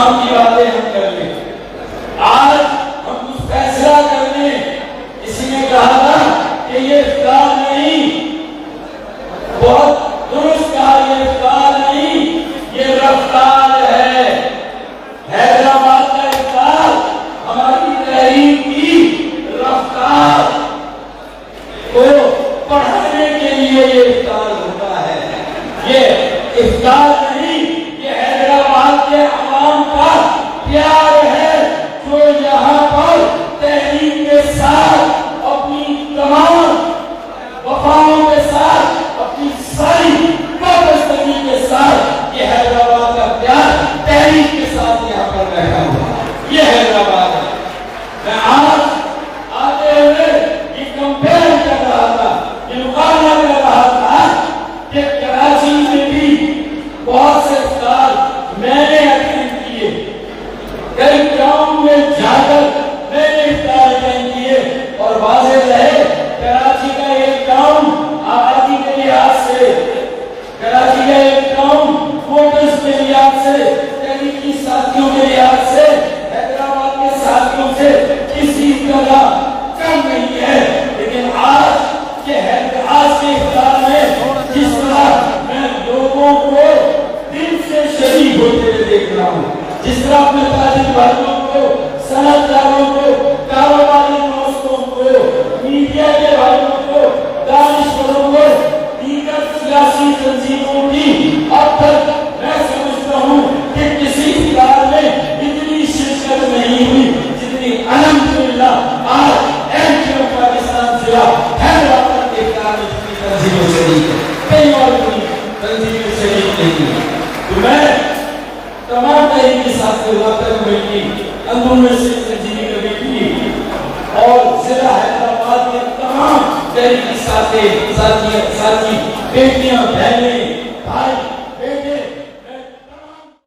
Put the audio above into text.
کام کی باتیں ہم کر لیں، آج ہم کچھ فیصلہ کر لیں۔ کسی نے کہا تھا کہ یہ افطار نہیں، بہت درست کہا، یہ افطار نہیں، یہ رفتار ہے۔ حیدرآباد کا افطار ہماری تحریک کی رفتار کو پڑھانے کے لیے یہ افطار ہوتا ہے۔ یہ افطار نہیں، یہ حیدرآباد کے عوام کا پیار ہے، جو یہاں پر تحریک کے ساتھ اپنی تمام وفاؤں کے ساتھ، اپنی ساری وابستگی کے ساتھ یہ حیدرآباد کا پیار تحریک کے ساتھ یہاں پر رہا ہوا، یہ حیدرآباد ہے۔ میں آج آتے ہوئے یہ کمپیئر کر رہا تھا، یہ مقابلہ کر رہا تھا کہ کراچی میں بھی بہت سے افطار میں نے اٹینڈ کیے، کئی گاؤں میں جا کر میں نے افطار اٹینڈ کیے، اور واضح رہے کراچی کا ایک گاؤں آبادی کے لحاظ سے، کراچی کا ایک گاؤں ووٹرز کے لحاظ سے، تحریکی ساتھیوں کے لحاظ سے حیدرآباد کے ساتھیوں سے کسی طرح کم نہیں ہے۔ لیکن آج کے افطار میں جس طرح میں لوگوں کو دل سے شریک ہوتے ہوئے دیکھ رہا ہوں، جس طرح اپنے تاجر بھائیوں کو، صنعت کاروں کو، کاروباری دوستوں کو، میڈیا کے بھائیوں کو، دانشوروں کو، دیگر سیاسی تنظیموں کی اب تک